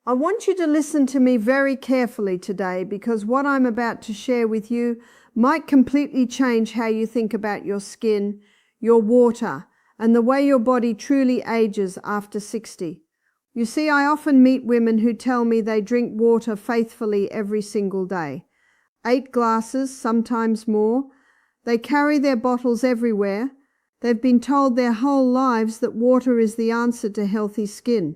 I want you to listen to me very carefully today because what I'm about to share with you might completely change how you think about your skin, your water, and the way your body truly ages after 60. You see, I often meet women who tell me they drink water faithfully every single day. 8 glasses, sometimes more. They carry their bottles everywhere. They've been told their whole lives that water is the answer to healthy skin.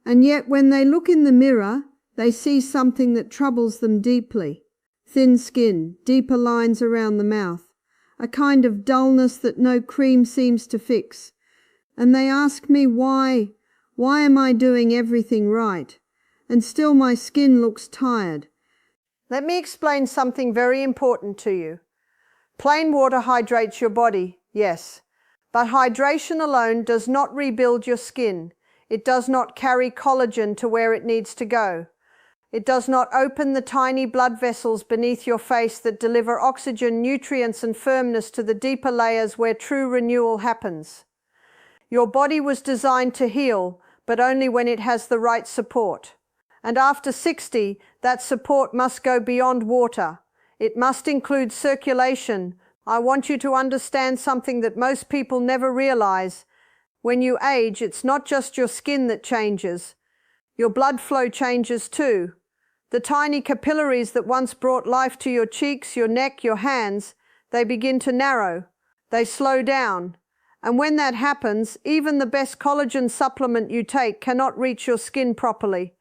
And yet when they look in the mirror, they see something that troubles them deeply. Thin skin, deeper lines around the mouth, a kind of dullness that no cream seems to fix. And they ask me why am I doing everything right? And still my skin looks tired. Let me explain something very important to you. Plain water hydrates your body, yes, but hydration alone does not rebuild your skin. It does not carry collagen to where it needs to go. It does not open the tiny blood vessels beneath your face that deliver oxygen, nutrients, and firmness to the deeper layers where true renewal happens. Your body was designed to heal, but only when it has the right support. And after 60, that support must go beyond water. It must include circulation. I want you to understand something that most people never realize. When you age, it's not just your skin that changes. Your blood flow changes too. The tiny capillaries that once brought life to your cheeks, your neck, your hands, they begin to narrow. They slow down. And when that happens, even the best collagen supplement you take cannot reach your skin properly.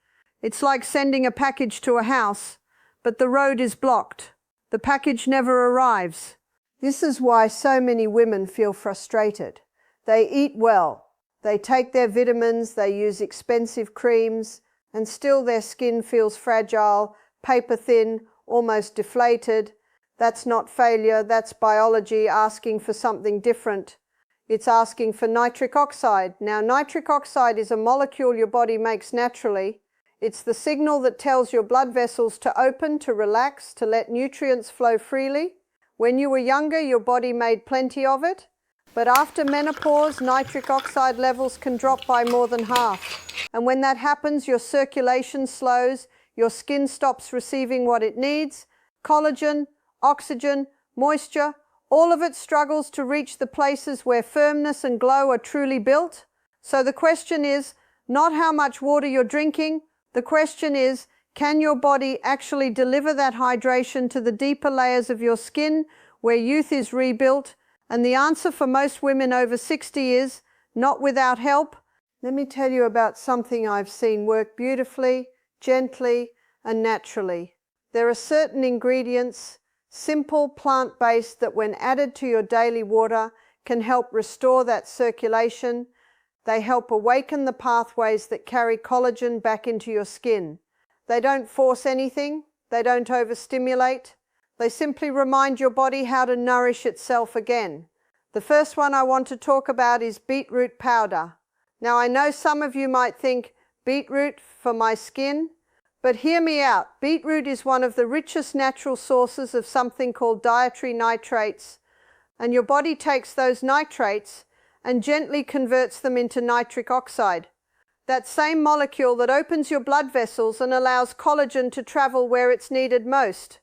It's like sending a package to a house, but the road is blocked. The package never arrives. This is why so many women feel frustrated. They eat well, they take their vitamins, they use expensive creams, and still their skin feels fragile, paper thin, almost deflated. That's not failure, that's biology asking for something different. It's asking for nitric oxide. Now, nitric oxide is a molecule your body makes naturally. It's the signal that tells your blood vessels to open, to relax, to let nutrients flow freely. When you were younger, your body made plenty of it. But after menopause, nitric oxide levels can drop by more than half. And when that happens, your circulation slows, your skin stops receiving what it needs. Collagen, oxygen, moisture, all of it struggles to reach the places where firmness and glow are truly built. So the question is not how much water you're drinking. The question is, can your body actually deliver that hydration to the deeper layers of your skin where youth is rebuilt? And the answer for most women over 60 is, not without help. Let me tell you about something I've seen work beautifully, gently, and naturally. There are certain ingredients, simple plant-based, that when added to your daily water can help restore that circulation. They help awaken the pathways that carry collagen back into your skin. They don't force anything. They don't overstimulate. They simply remind your body how to nourish itself again. The first one I want to talk about is beetroot powder. Now, I know some of you might think, beetroot for my skin? But hear me out. Beetroot is one of the richest natural sources of something called dietary nitrates. And your body takes those nitrates and gently converts them into nitric oxide. That same molecule that opens your blood vessels and allows collagen to travel where it's needed most.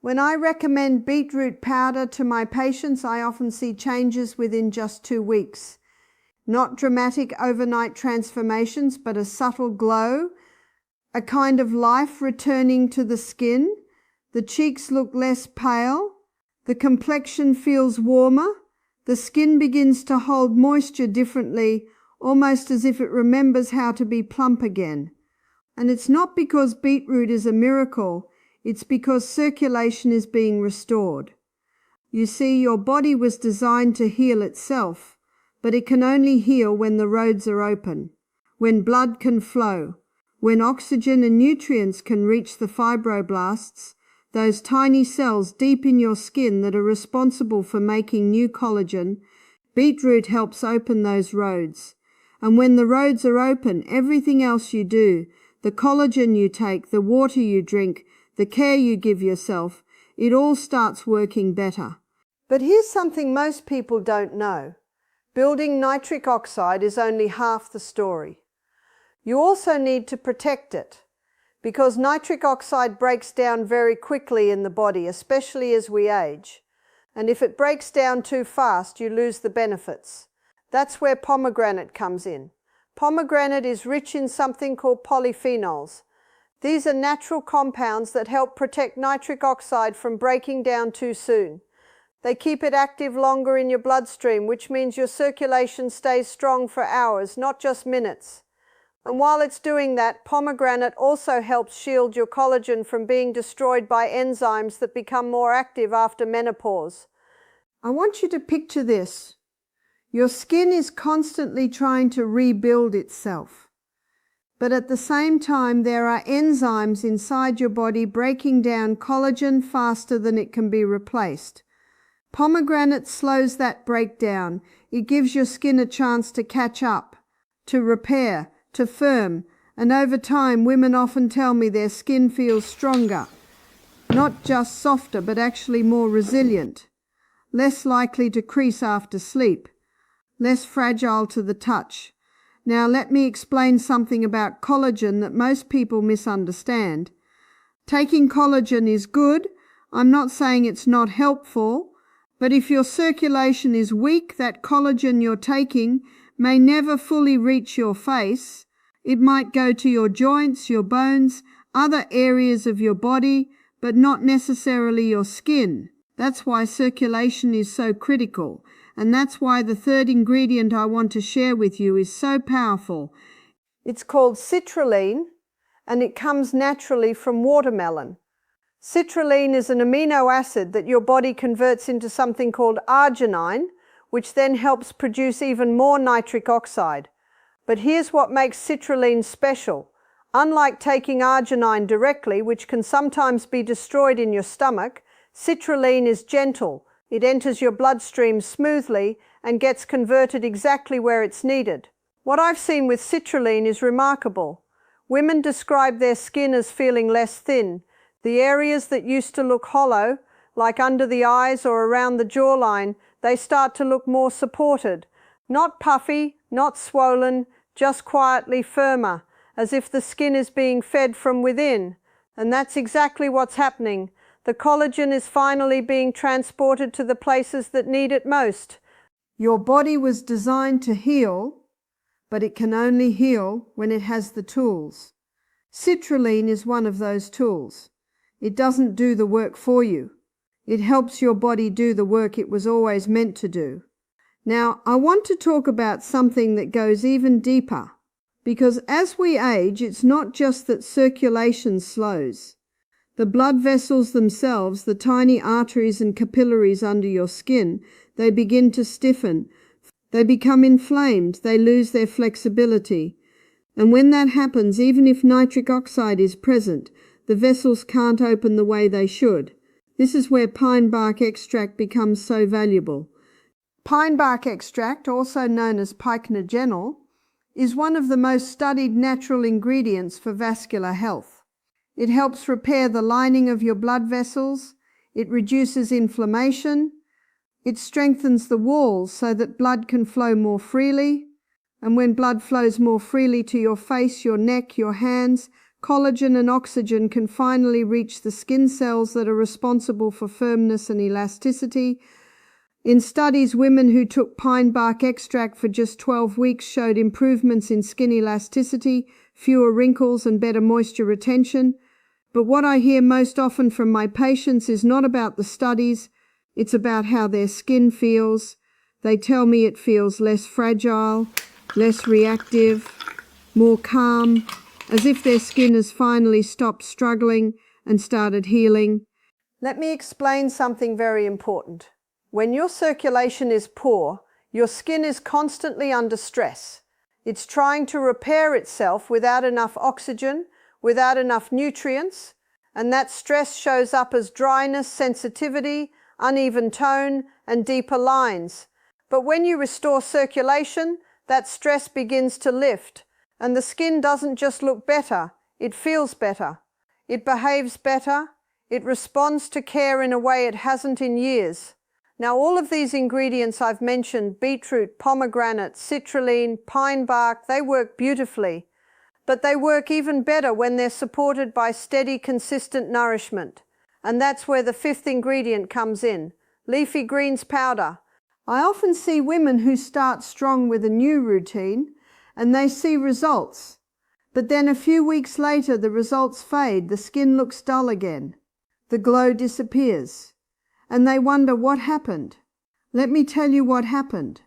When I recommend beetroot powder to my patients, I often see changes within just 2 weeks. Not dramatic overnight transformations, but a subtle glow, a kind of life returning to the skin. The cheeks look less pale. The complexion feels warmer. The skin begins to hold moisture differently, almost as if it remembers how to be plump again. And it's not because beetroot is a miracle. It's because circulation is being restored. You see, your body was designed to heal itself, but it can only heal when the roads are open, when blood can flow, when oxygen and nutrients can reach the fibroblasts, those tiny cells deep in your skin that are responsible for making new collagen. Beetroot helps open those roads. And when the roads are open, everything else you do, the collagen you take, the water you drink, the care you give yourself, it all starts working better. But here's something most people don't know. Building nitric oxide is only half the story. You also need to protect it, because nitric oxide breaks down very quickly in the body, especially as we age. And if it breaks down too fast, you lose the benefits. That's where pomegranate comes in. Pomegranate is rich in something called polyphenols. These are natural compounds that help protect nitric oxide from breaking down too soon. They keep it active longer in your bloodstream, which means your circulation stays strong for hours, not just minutes. And while it's doing that, pomegranate also helps shield your collagen from being destroyed by enzymes that become more active after menopause. I want you to picture this. Your skin is constantly trying to rebuild itself. But at the same time, there are enzymes inside your body breaking down collagen faster than it can be replaced. Pomegranate slows that breakdown. It gives your skin a chance to catch up, to repair, to firm, and over time women often tell me their skin feels stronger, not just softer but actually more resilient, less likely to crease after sleep, less fragile to the touch. Now let me explain something about collagen that most people misunderstand. Taking collagen is good. I'm not saying it's not helpful, but if your circulation is weak, that collagen you're taking may never fully reach your face. It might go to your joints, your bones, other areas of your body, but not necessarily your skin. That's why circulation is so critical, and that's why the third ingredient I want to share with you is so powerful. It's called citrulline, and it comes naturally from watermelon. Citrulline is an amino acid that your body converts into something called arginine, which then helps produce even more nitric oxide. But here's what makes citrulline special. Unlike taking arginine directly, which can sometimes be destroyed in your stomach, citrulline is gentle. It enters your bloodstream smoothly and gets converted exactly where it's needed. What I've seen with citrulline is remarkable. Women describe their skin as feeling less thin. The areas that used to look hollow, like under the eyes or around the jawline, they start to look more supported. Not puffy, not swollen, just quietly firmer, as if the skin is being fed from within. And that's exactly what's happening. The collagen is finally being transported to the places that need it most. Your body was designed to heal, but it can only heal when it has the tools. Citrulline is one of those tools. It doesn't do the work for you. It helps your body do the work it was always meant to do. Now, I want to talk about something that goes even deeper, because as we age, it's not just that circulation slows. The blood vessels themselves, the tiny arteries and capillaries under your skin, they begin to stiffen. They become inflamed. They lose their flexibility. And when that happens, even if nitric oxide is present, the vessels can't open the way they should. This is where pine bark extract becomes so valuable. Pine bark extract, also known as pycnogenol, is one of the most studied natural ingredients for vascular health. It helps repair the lining of your blood vessels. It reduces inflammation. It strengthens the walls so that blood can flow more freely. And when blood flows more freely to your face, your neck, your hands, collagen and oxygen can finally reach the skin cells that are responsible for firmness and elasticity. In studies, women who took pine bark extract for just 12 weeks showed improvements in skin elasticity, fewer wrinkles and better moisture retention. But what I hear most often from my patients is not about the studies, it's about how their skin feels. They tell me it feels less fragile, less reactive, more calm, as if their skin has finally stopped struggling and started healing. Let me explain something very important. When your circulation is poor, your skin is constantly under stress. It's trying to repair itself without enough oxygen, without enough nutrients, and that stress shows up as dryness, sensitivity, uneven tone, and deeper lines. But when you restore circulation, that stress begins to lift, and the skin doesn't just look better, it feels better. It behaves better. It responds to care in a way it hasn't in years. Now, all of these ingredients I've mentioned, beetroot, pomegranate, citrulline, pine bark, they work beautifully. But they work even better when they're supported by steady, consistent nourishment. And that's where the fifth ingredient comes in, leafy greens powder. I often see women who start strong with a new routine and they see results. But then a few weeks later, the results fade, the skin looks dull again, the glow disappears, and they wonder what happened. Let me tell you what happened.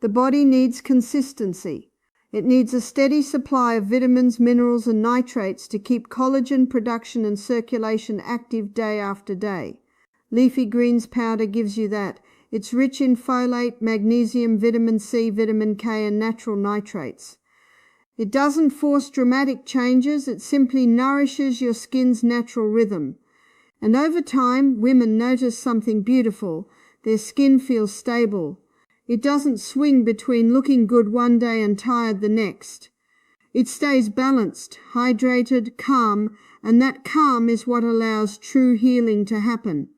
The body needs consistency. It needs a steady supply of vitamins, minerals, and nitrates to keep collagen production and circulation active day after day. Leafy greens powder gives you that. It's rich in folate, magnesium, vitamin C, vitamin K, and natural nitrates. It doesn't force dramatic changes, it simply nourishes your skin's natural rhythm. And over time, women notice something beautiful. Their skin feels stable. It doesn't swing between looking good one day and tired the next. It stays balanced, hydrated, calm, and that calm is what allows true healing to happen.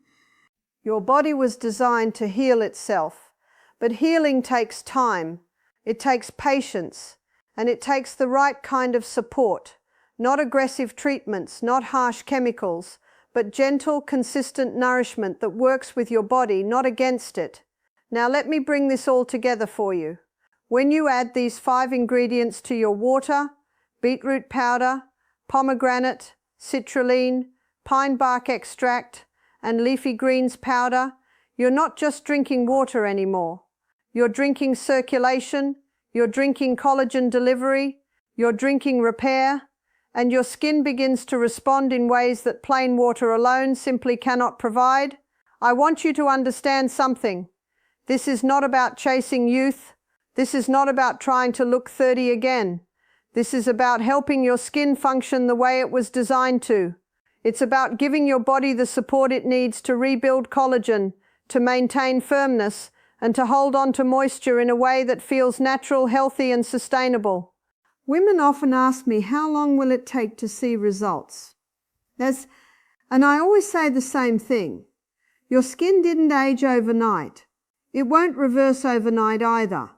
Your body was designed to heal itself, but healing takes time. It takes patience. And it takes the right kind of support, not aggressive treatments, not harsh chemicals, but gentle, consistent nourishment that works with your body, not against it. Now let me bring this all together for you. When you add these 5 ingredients to your water, beetroot powder, pomegranate, citrulline, pine bark extract, and leafy greens powder, you're not just drinking water anymore. You're drinking circulation, you're drinking collagen delivery, you're drinking repair, and your skin begins to respond in ways that plain water alone simply cannot provide. I want you to understand something. This is not about chasing youth. This is not about trying to look 30 again. This is about helping your skin function the way it was designed to. It's about giving your body the support it needs to rebuild collagen, to maintain firmness, and to hold on to moisture in a way that feels natural, healthy, and sustainable. Women often ask me, how long will it take to see results? And I always say the same thing. Your skin didn't age overnight. It won't reverse overnight either.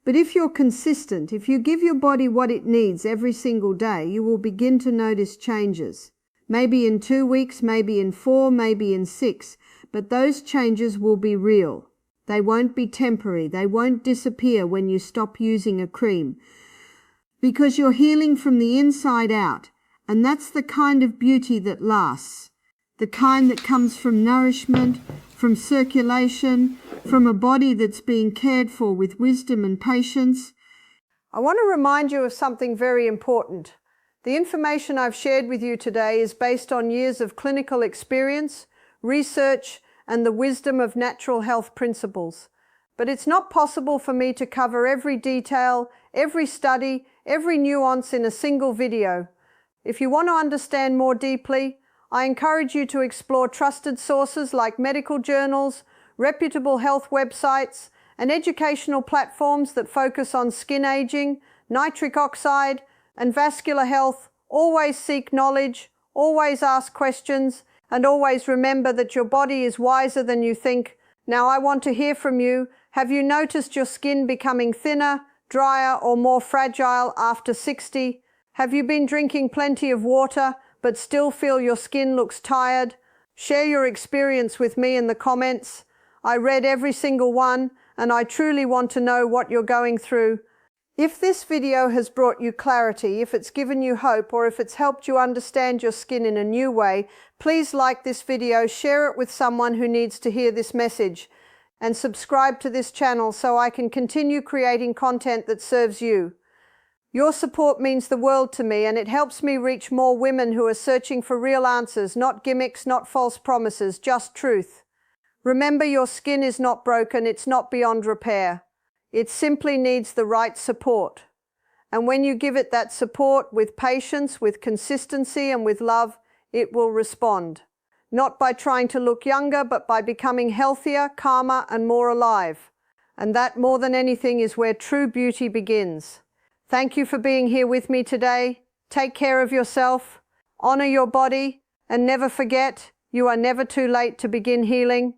But if you're consistent, if you give your body what it needs every single day, you will begin to notice changes. Maybe in 2 weeks, maybe in 4, maybe in 6, but those changes will be real. They won't be temporary. They won't disappear when you stop using a cream. Because you're healing from the inside out. And that's the kind of beauty that lasts. The kind that comes from nourishment, from circulation, from a body that's being cared for with wisdom and patience. I want to remind you of something very important. The information I've shared with you today is based on years of clinical experience, research, and the wisdom of natural health principles. But it's not possible for me to cover every detail, every study, every nuance in a single video. If you want to understand more deeply, I encourage you to explore trusted sources like medical journals, reputable health websites, and educational platforms that focus on skin aging, nitric oxide, and vascular health. Always seek knowledge, always ask questions, and always remember that your body is wiser than you think. Now I want to hear from you. Have you noticed your skin becoming thinner, drier, or more fragile after 60? Have you been drinking plenty of water but still feel your skin looks tired? Share your experience with me in the comments. I read every single one, and I truly want to know what you're going through. If this video has brought you clarity, if it's given you hope, or if it's helped you understand your skin in a new way, please like this video, share it with someone who needs to hear this message, and subscribe to this channel so I can continue creating content that serves you. Your support means the world to me, and it helps me reach more women who are searching for real answers, not gimmicks, not false promises, just truth. Remember, your skin is not broken, it's not beyond repair. It simply needs the right support. And when you give it that support with patience, with consistency, and with love, it will respond. Not by trying to look younger, but by becoming healthier, calmer, and more alive. And that, more than anything, is where true beauty begins. Thank you for being here with me today. Take care of yourself, honor your body, and never forget, you are never too late to begin healing.